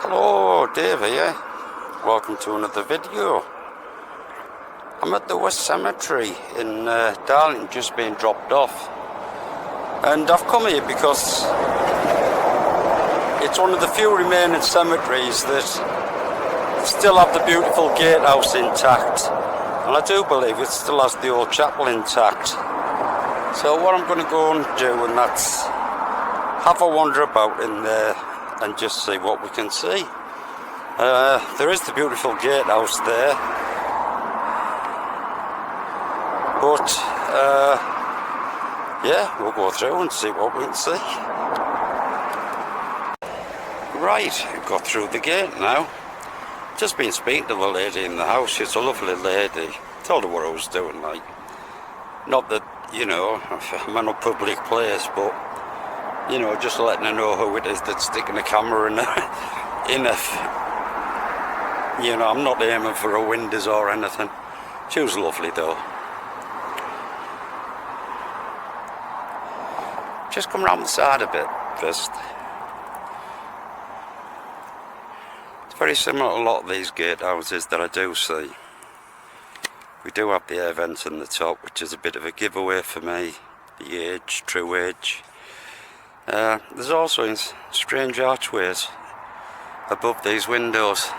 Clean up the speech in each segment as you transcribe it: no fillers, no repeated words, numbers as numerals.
Hello, Dave here. Welcome to another video. I'm at the West Cemetery in Darlington, just being dropped off. And I've come here because it's one of the few remaining cemeteries that still have the beautiful gatehouse intact. And I do believe it still has the old chapel intact. So what I'm going to go and do, and that's have a wander about in there and just see what we can see. There is the beautiful gatehouse there, but yeah, we'll go through and see what we can see. Right, we've got through the gate now. Just been speaking to the lady in the house. She's a lovely lady. Told her what I was doing, like. Not that, you know, I'm in a public place, but you know, just letting her know who it is that's sticking a camera in a, you know, I'm not aiming for a windows or anything. She was lovely though. Just come round the side a bit first. It's very similar to a lot of these gatehouses that I do see. We do have the air vents in the top, which is a bit of a giveaway for me. The age, true age. There's also strange archways above these windows.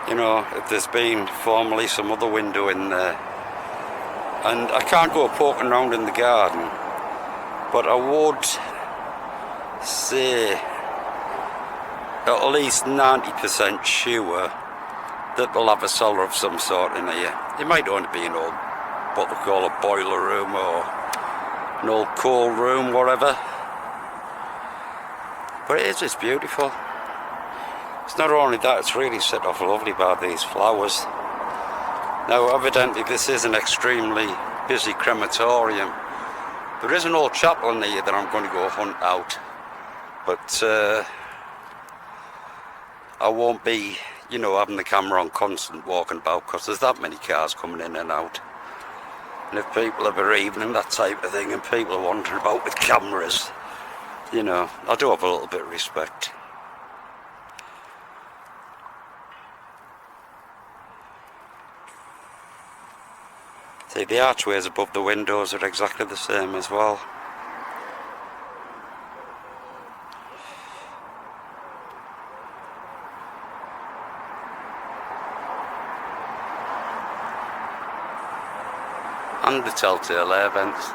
You know, if there's been formerly some other window in there. And I can't go poking around in the garden, but I would say at least 90% sure that they'll have a cellar of some sort in here. It might only be an old, what they call a boiler room or an old coal room, whatever. But it's beautiful. It's not only that, it's really set off lovely by these flowers. Now evidently this is an extremely busy crematorium. There is an old chapel in here that I'm going to go hunt out. But I won't be, you know, having the camera on constant walking about, because there's that many cars coming in and out. And if people are bereaving and that type of thing, and people are wandering about with cameras, you know, I do have a little bit of respect. See, the archways above the windows are exactly the same as well. And the telltale air vents.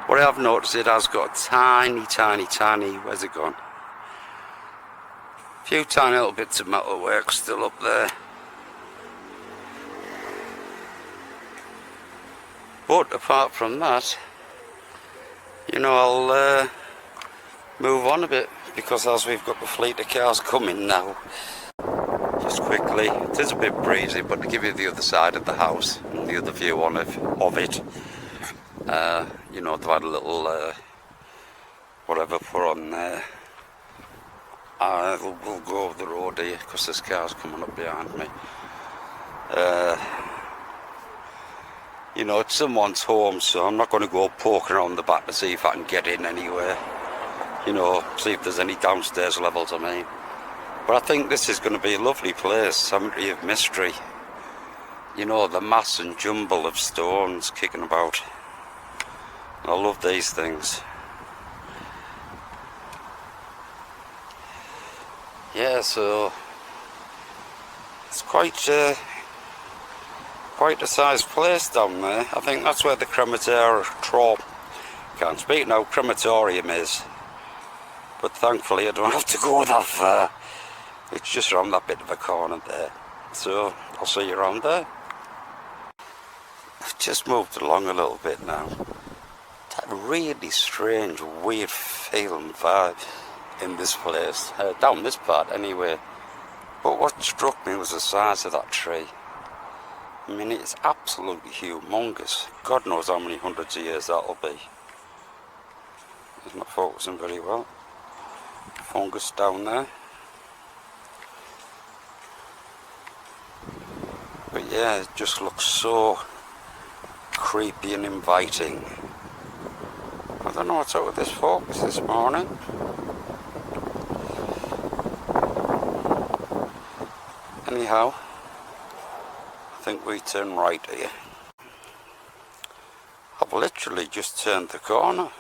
What I have noticed, it has got tiny, where's it gone? A few tiny little bits of metalwork still up there. But apart from that, you know, I'll move on a bit, because as we've got the fleet of cars coming now. Just quickly, it is a bit breezy, but to give you the other side of the house and the other view on of it, you know, they've had a little whatever put on there. We'll go over the road here because there's cars coming up behind me. You know, it's someone's home, so I'm not going to go poking around the back to see if I can get in anywhere. You know, see if there's any downstairs levels, I mean. But I think this is going to be a lovely place, cemetery of mystery. You know, the mass and jumble of stones kicking about. I love these things. Yeah, so it's quite a sized place down there. I think that's where the crematorium is. But thankfully I don't have to go that far. It's just around that bit of a corner there. So I'll see you around there. I've just moved along a little bit now. That really strange, weird feeling vibe in this place. Down this part anyway. But what struck me was the size of that tree. I mean, it's absolutely humongous. God knows how many hundreds of years that'll be. It's not focusing very well. Fungus down there. But yeah, it just looks so creepy and inviting. I don't know what's up with this focus this morning. Anyhow, I think we turn right here. I've literally just turned the corner.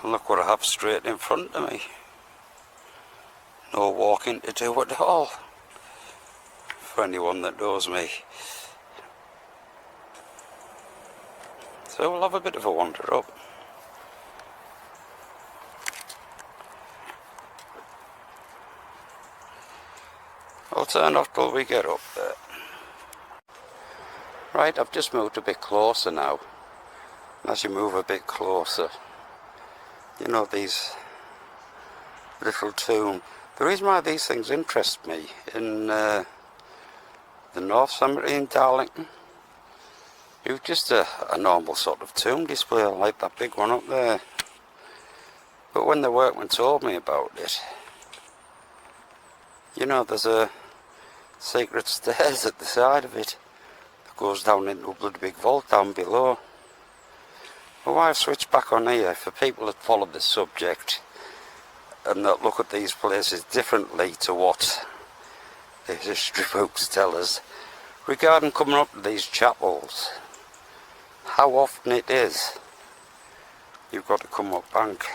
And look what I have straight in front of me. No walking to do at all. For anyone that knows me. So we'll have a bit of a wander up. I'll turn off till we get up there. Right, I've just moved a bit closer now. And as you move a bit closer, you know, these little tomb. The reason why these things interest me in the North Cemetery in Darlington, it was just a normal sort of tomb display like that big one up there. But when the workman told me about it, you know, there's a secret stairs at the side of it that goes down into a bloody big vault down below. Well, why I've switched back on here, for people that follow the subject and that look at these places differently to what the history books tell us regarding coming up to these chapels, how often it is you've got to come up bank.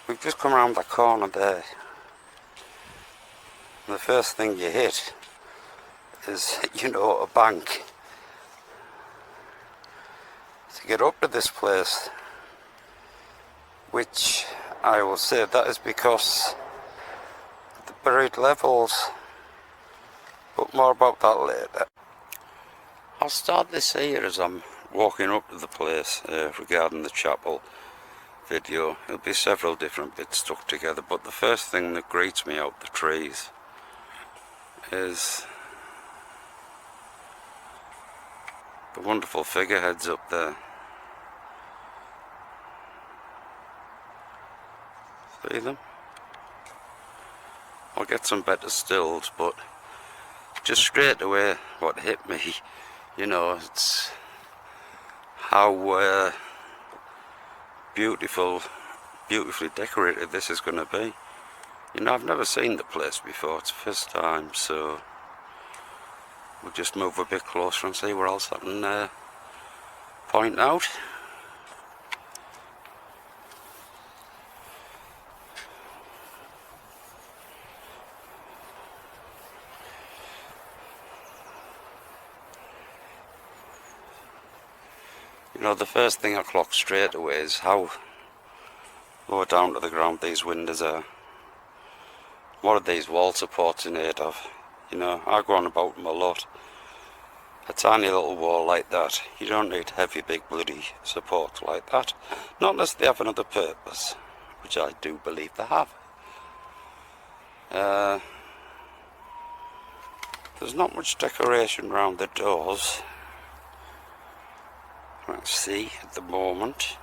We've just come around that corner there, and the first thing you hit is, you know, a bank. To get up to this place, which I will say that is because the buried levels, but more about that later. I'll start this here as I'm walking up to the place regarding the chapel video. There'll be several different bits stuck together, but the first thing that greets me out the trees is the wonderful figureheads up there. See them? I'll get some better stills, but just straight away what hit me, you know, it's how beautifully decorated this is going to be. You know, I've never seen the place before, it's the first time, so we'll just move a bit closer and see where else I can point out. You know, the first thing I clock straight away is how low down to the ground these windows are. What are these wall supports made of? You know, I go on about them a lot. A tiny little wall like that, you don't need heavy big bloody support like that. Not unless they have another purpose, which I do believe they have. There's not much decoration around the doors. Let's see at the moment.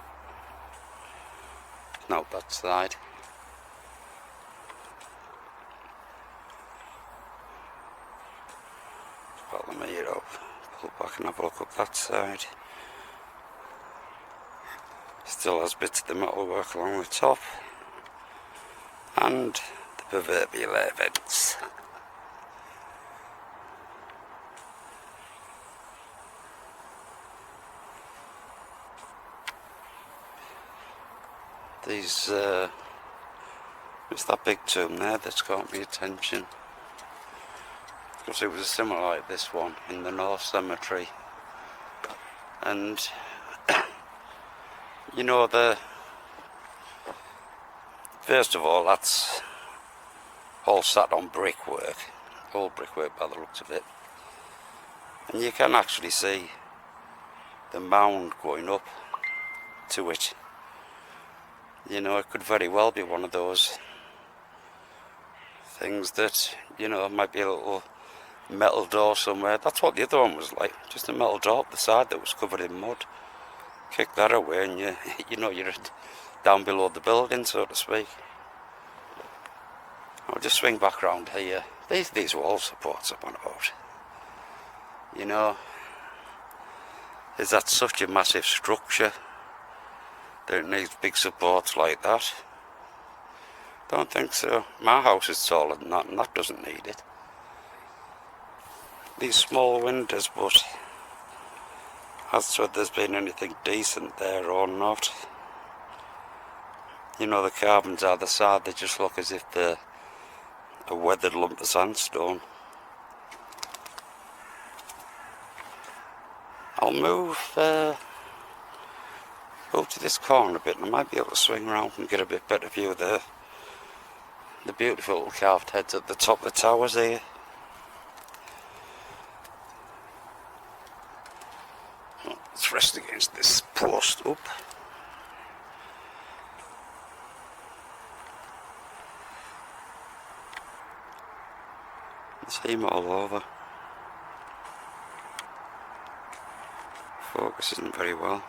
No, that side. Pull the mirror up, pull back and have a look up that side. Still has bits of the metalwork along the top. And the proverbial air vents. These, it's that big tomb there that's caught my attention. Because it was similar like this one in the North Cemetery. And, you know, first of all, that's all sat on brickwork. All brickwork by the looks of it. And you can actually see the mound going up to it. You know, it could very well be one of those things that, you know, might be a little metal door somewhere. That's what the other one was like, just a metal door up the side that was covered in mud. Kick that away and you know, you're down below the building, so to speak. I'll just swing back around here. These wall supports I'm on about. You know, is that such a massive structure? Don't need big supports like that. Don't think so. My house is taller than that, and that doesn't need it. These small windows, but as to whether there's been anything decent there or not. You know, the carvings either side, they just look as if they're a weathered lump of sandstone. I'll move to this corner a bit, and I might be able to swing around and get a bit better view of the beautiful little carved heads at the top of the towers here. Let's rest against this post up. See him all over. Focus isn't very well.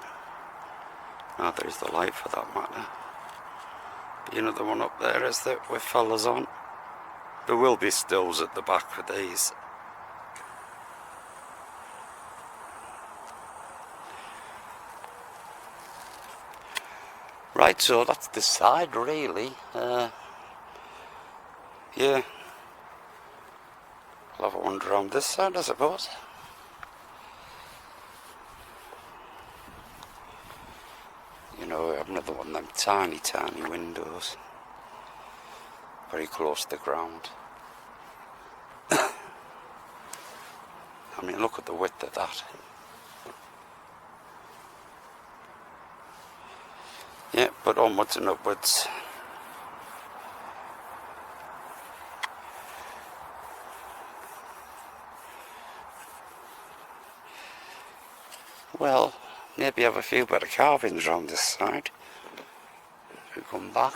Neither is the light for that matter. But you know the one up there is that with fellas on. There will be stills at the back for these. Right, so that's the side really. Yeah. I'll have a wander around this side, I suppose. You know, I have another one of them tiny, tiny windows. Very close to the ground. I mean, look at the width of that. Yeah, but onwards and upwards. Well, maybe have a few better carvings around this side. We come back.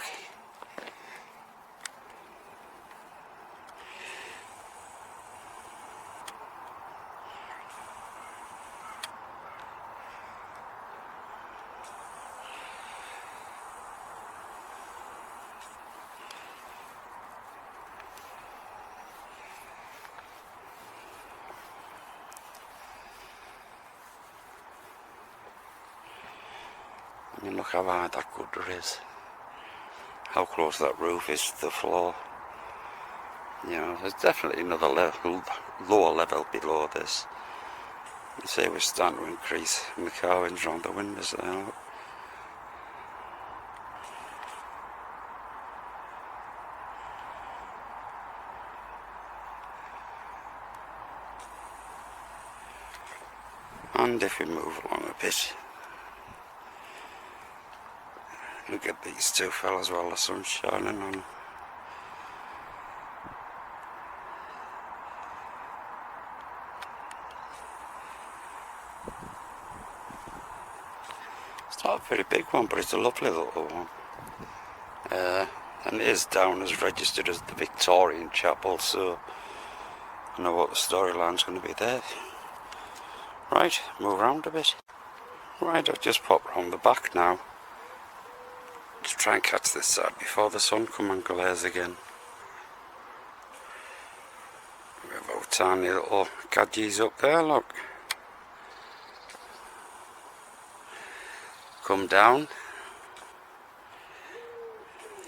I mean, look how high that gutter is. How close that roof is to the floor. You know, there's definitely another level, lower level below this. You see we're starting to increase in the carvings around the windows there. Look. And if we move along a bit, look at these two fellas while the sun's shining on them. It's not a very big one, but it's a lovely little one. And it is down as registered as the Victorian chapel, so I know what the storyline's going to be there. Right, move around a bit. Right, I've just popped round the back now. Just try and catch this side before the sun comes and glares again. We have our tiny little gadgies up there, look. Come down.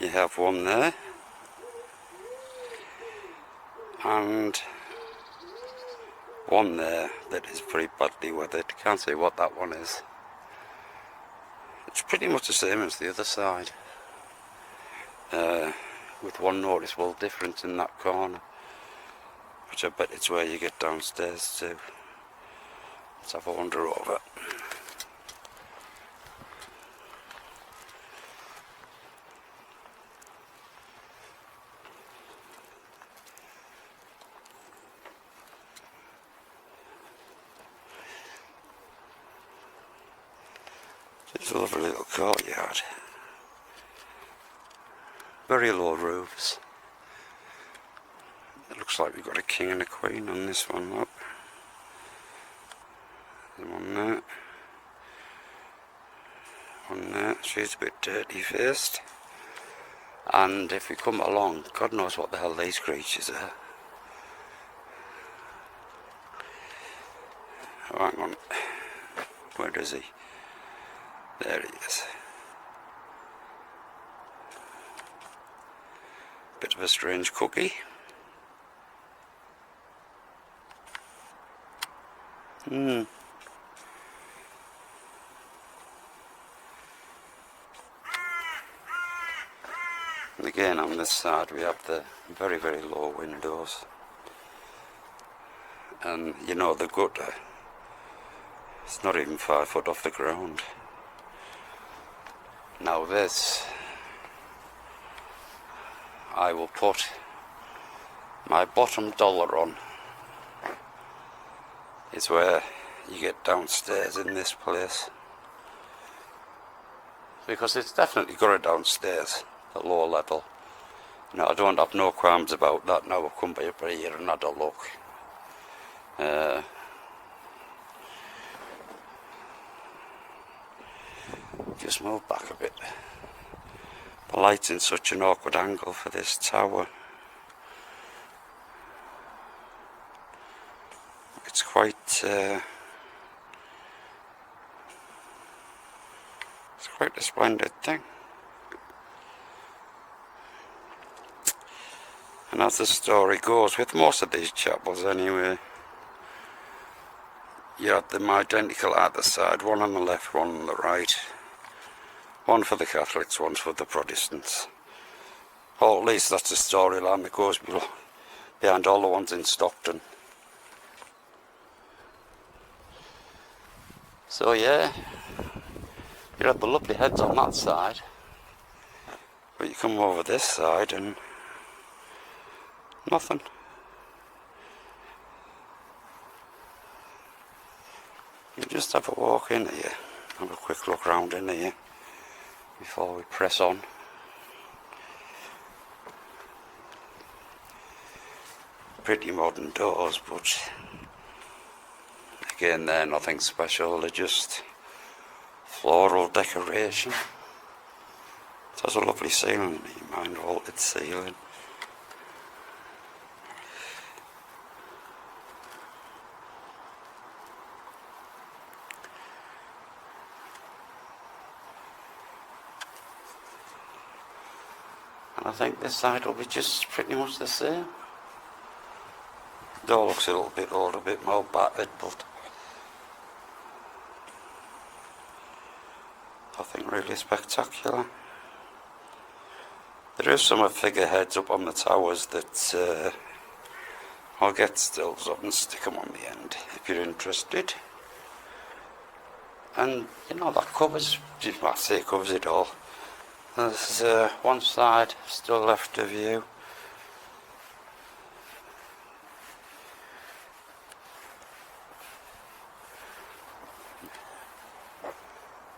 You have one there. And one there that is pretty badly weathered. Can't see what that one is. It's pretty much the same as the other side, with one noticeable difference in that corner, which I bet it's where you get downstairs to. Let's have a wander over. It's a lovely little courtyard. Very low roofs. It looks like we've got a king and a queen on this one, look. There's one there. One there. She's a bit dirty faced. And if we come along, God knows what the hell these creatures are. Oh, hang on. Where is he? There he is. of a strange cookie. And again on this side we have the very, very low windows, and you know the gutter, it's not even 5 foot off the ground. Now this, I will put my bottom dollar on, is where you get downstairs in this place, because it's definitely got a downstairs at lower level. Now I don't have no qualms about that. Now I've come up here and had a look. Just move back a bit. The light's in such an awkward angle for this tower. It's quite a splendid thing. And as the story goes, with most of these chapels anyway, you have them identical at the side, one on the left, one on the right. One for the Catholics, one for the Protestants. Or at least that's the storyline that goes behind all the ones in Stockton. So yeah, you have the lovely heads on that side, but you come over this side and nothing. You just have a walk in here, have a quick look round in here before we press on. Pretty modern doors, but again they're nothing special, they're just floral decoration. It has a lovely ceiling, mind vaulted ceiling. And I think this side will be just pretty much the same. Door looks a little bit old, a bit more battered, but nothing really spectacular. There is some figureheads up on the towers that I'll get stills of and stick them on the end if you're interested. And you know, that covers, I say covers it all. There's one side still left of view.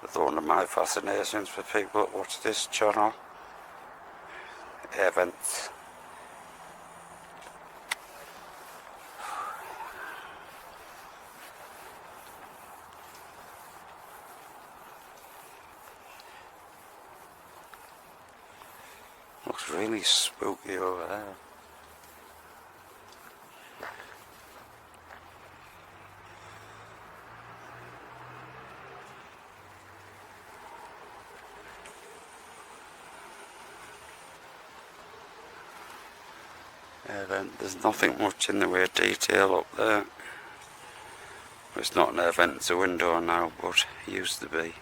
That's one of my fascinations for people that watch this channel. Air vents. Looks really spooky over there. There's nothing much in the way of detail up there. It's not an air vent, it's a window now, but it used to be.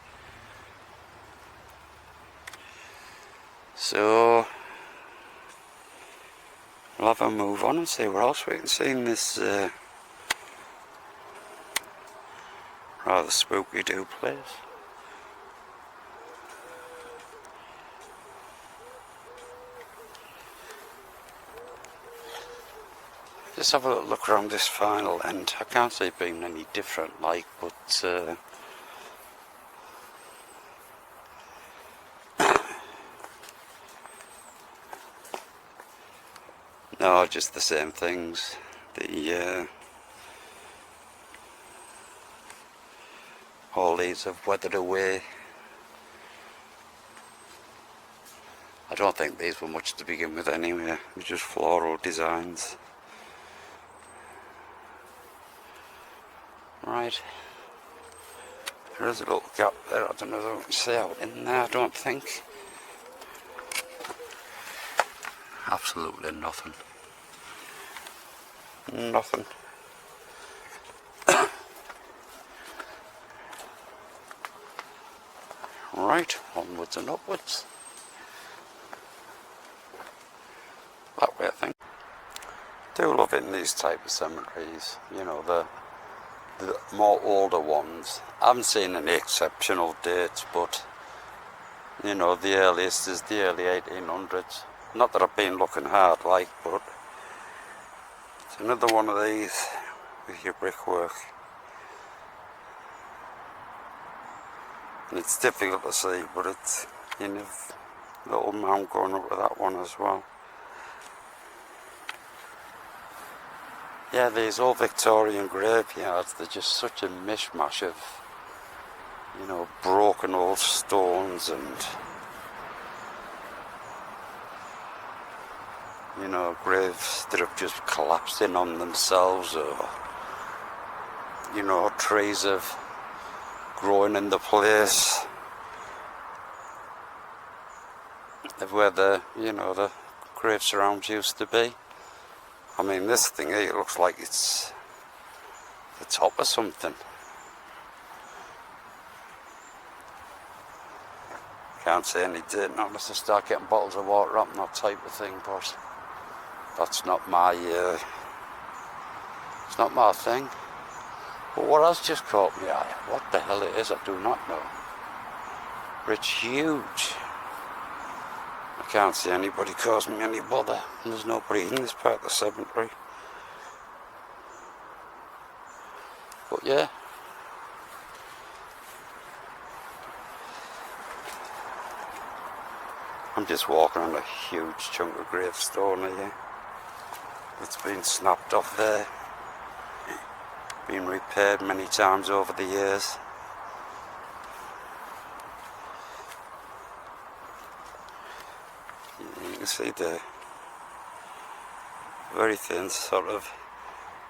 So we'll have a move on and see what else we can see in this rather spooky do place. Just have a little look around this final end. I can't see it being any different, like, but no, just the same things. All these have weathered away. I don't think these were much to begin with anyway. They're just floral designs. Right, there is a little gap there. I don't know if I can see out in there, I don't think. Absolutely nothing. Nothing. Right, onwards and upwards. That way, I think. Do love it in these type of cemeteries, you know, the more older ones. I haven't seen any exceptional dates, but you know, the earliest is the early 1800s. Not that I've been looking hard like, but it's another one of these with your brickwork. And it's difficult to see, but it's, you know, a little mound going up with that one as well. Yeah, these old Victorian graveyards, they're just such a mishmash of, you know, broken old stones and, you know, graves that have just collapsed in on themselves, or, you know, trees have grown in the place of where the, you know, the grave surrounds used to be. I mean, this thing here looks like it's the top of something. Can't see any date now unless I start getting bottles of water up and that type of thing, but that's not my, it's not my thing. But what has just caught me eye, what the hell it is, I do not know. But it's huge. I can't see anybody causing me any bother. There's nobody in this part of the cemetery. But yeah. I'm just walking on a huge chunk of gravestone here. It's been snapped off there. Been repaired many times over the years. You can see the very thin sort of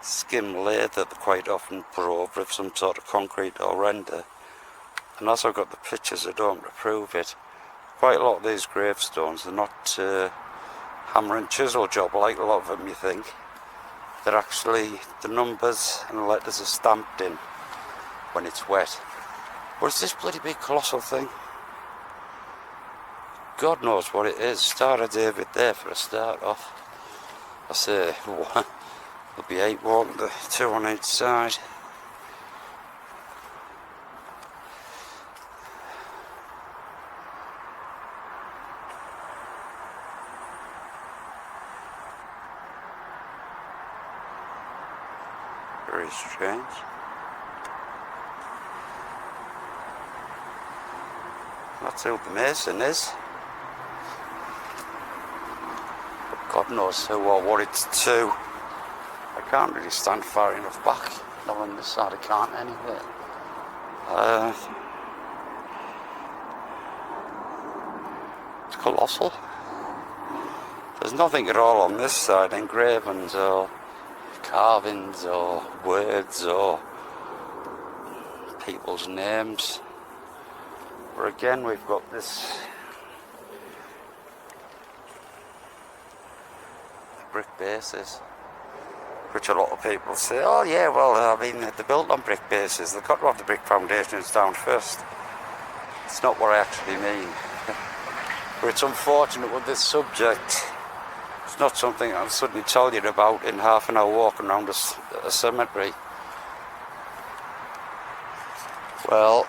skim layer that they quite often put over of some sort of concrete or render. And also got the pictures at home to prove it. Quite a lot of these gravestones, they're not hammer and chisel job like a lot of them you think. They're actually, the numbers and the letters are stamped in when it's wet. But it's this bloody big colossal thing. God knows what it is. Star of David there for a start off. I say, there'll be 8 walking, the 2 on each side. Very strange. That's who the mason is. But God knows who or what it's to. I can't really stand far enough back. Not on this side, I can't anyway. It's colossal. There's nothing at all on this side, engravings or carvings or words or people's names. But again, we've got this brick bases, which a lot of people say, oh yeah, well, I mean, they're built on brick bases, they've got to have the brick foundations down first. It's not what I actually mean. But it's unfortunate with this subject. It's not something I'll suddenly tell you about in half an hour walking around a cemetery. Well,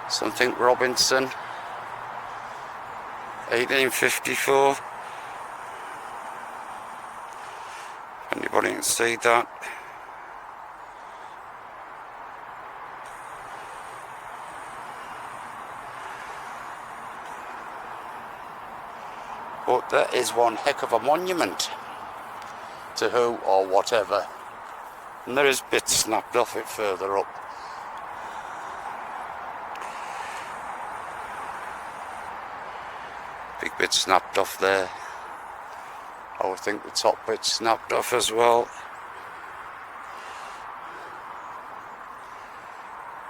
something Robinson, 1854. Anybody can see that? But that is one heck of a monument to who or whatever. And there is bits snapped off it further up. Big bit snapped off there. I would think the top bit snapped off as well.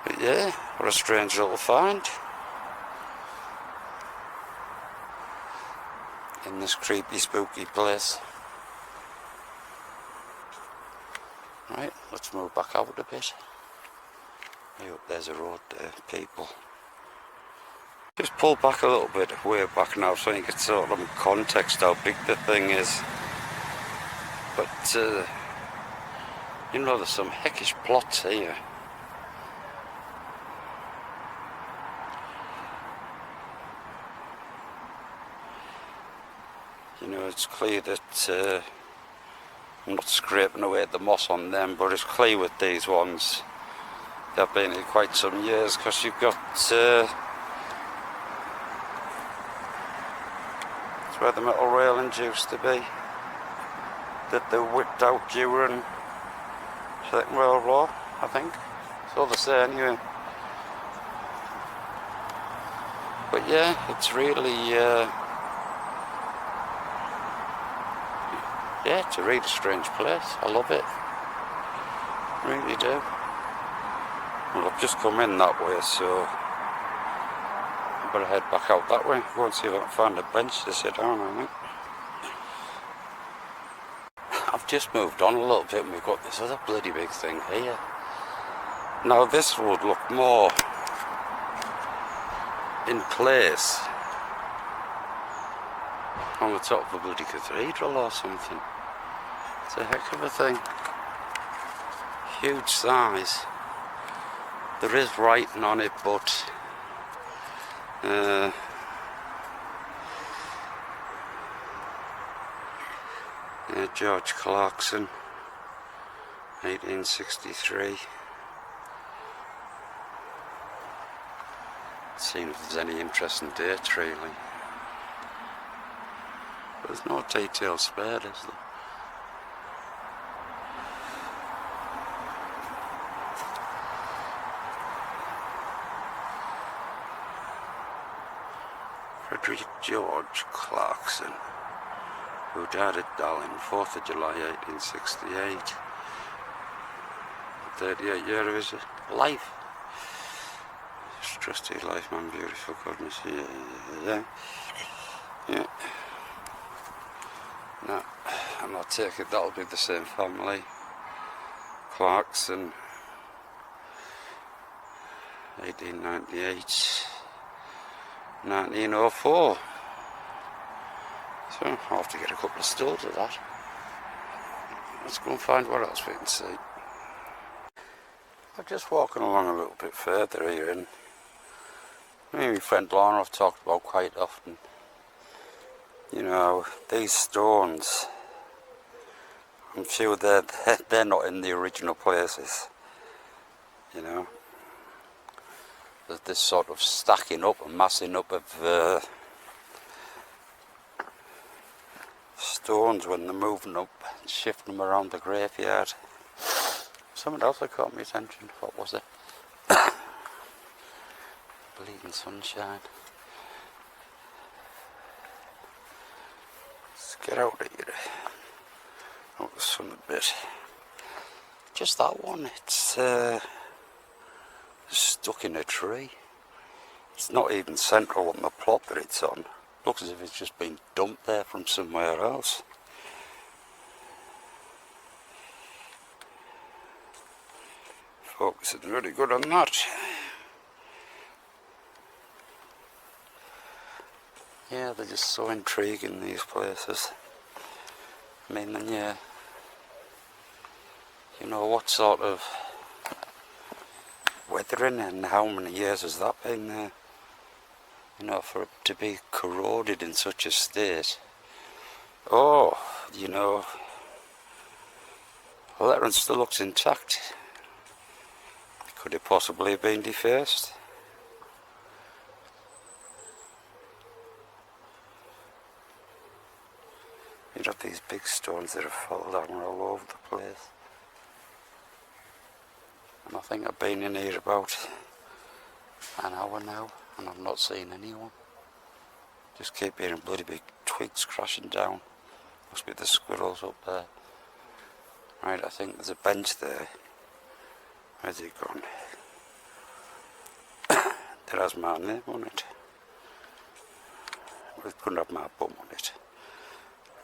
But yeah, what a strange little find. in this creepy, spooky place. Right, let's move back out a bit. I hope there's a road there, people. Just pull back a little bit, way back now, so you get sort of context how big the thing is. But, you know, there's some heckish plots here. You know, it's clear that I'm not scraping away the moss on them, but it's clear with these ones they've been here quite some years, because you've got it's where the metal railings used to be that they whipped out during Second World War, I think. So they say anyway. But yeah, it's really yeah, it's a really strange place. I love it. Really do. Well, I've just come in that way, so I better head back out that way. Go and see if I can find a bench to sit down on, I think. I've just moved on a little bit and we've got this other bloody big thing here. Now this would look more in place on the top of a bloody cathedral or something. It's a heck of a thing. Huge size. There is writing on it, but yeah, George Clarkson, 1863. Seeing if there's any interesting dates really. But there's no details spared, is there? Frederick George Clarkson, who died at Darlington, 4th of July 1868. 38 years of his life. Trusty life, man, beautiful goodness. Yeah. No, I'm not taking that'll be the same family. Clarkson, 1898. 1904. So I'll have to get a couple of stills of that. Let's go and find what else we can see. I'm just walking along a little bit further here, and me and my friend Lorna have talked about quite often. You know, these stones, I'm sure they're not in the original places. You know, there's this sort of stacking up and massing up of stones when they're moving up and shifting them around the graveyard. Something else that caught my attention. What was it? Bleeding sunshine. Let's get out of here. Out the sun a bit. Just that one. It's stuck in a tree. It's not even central on the plot that it's on. Looks as if it's just been dumped there from somewhere else. Focus is really good on that. Yeah, they're just so intriguing, these places. I mean, then you know, what sort of weathering and how many years has that been there? You know, for it to be corroded in such a state. Oh, you know, well, that one still looks intact. Could it possibly have been defaced? You got these big stones that have fallen down all over the place. And I think I've been in here about an hour now and I've not seen anyone. Just keep hearing bloody big twigs crashing down. Must be the squirrels up there. Right, I think there's a bench there. Where's it gone? There has my name on it. Well, it couldn't have my bum on it.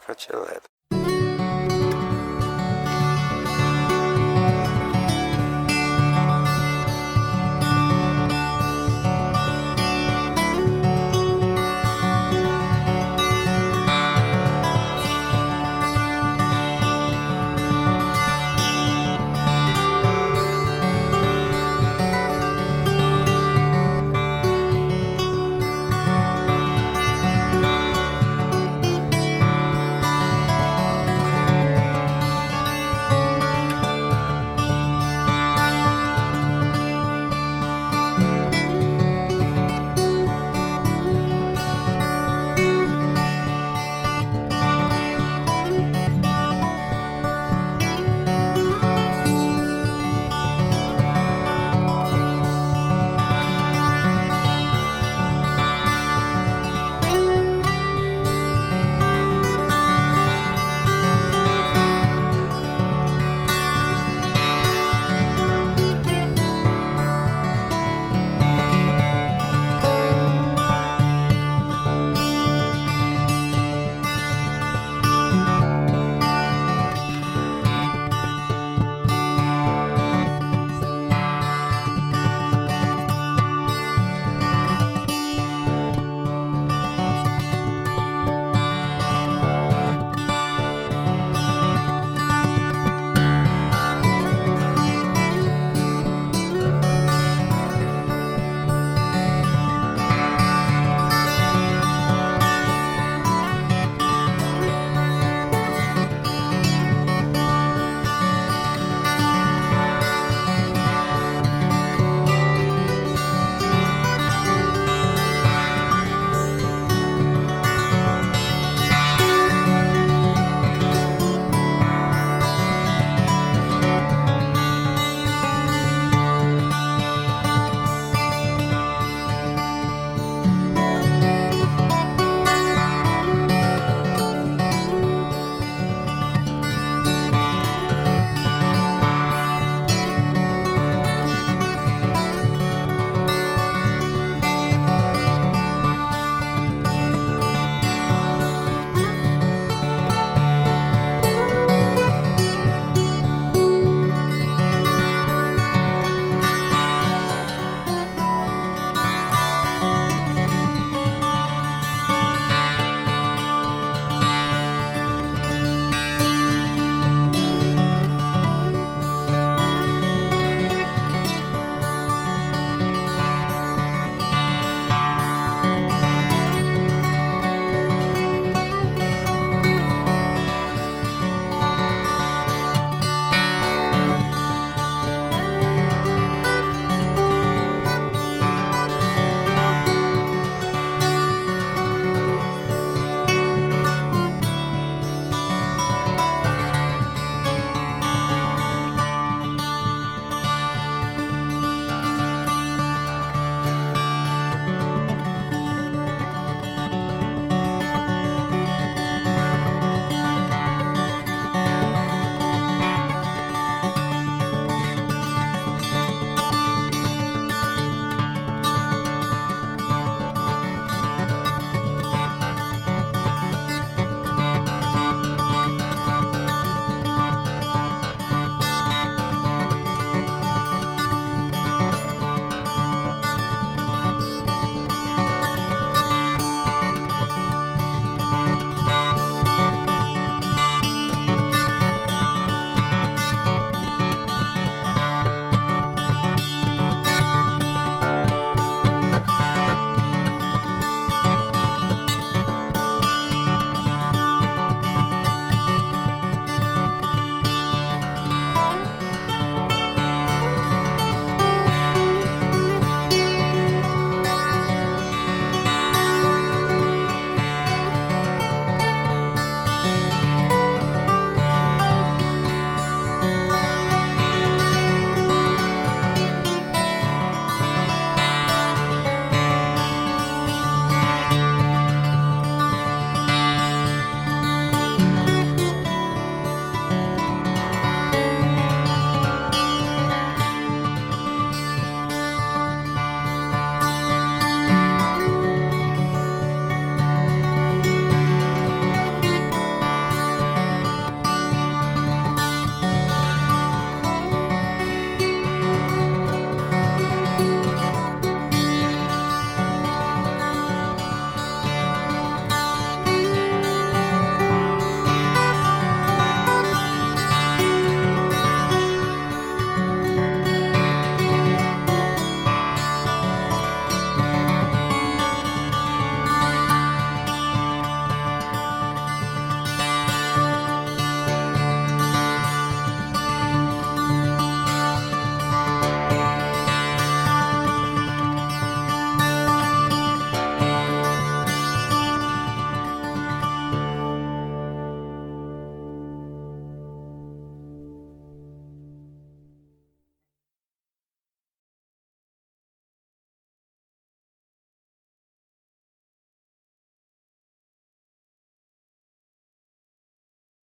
Catch you later.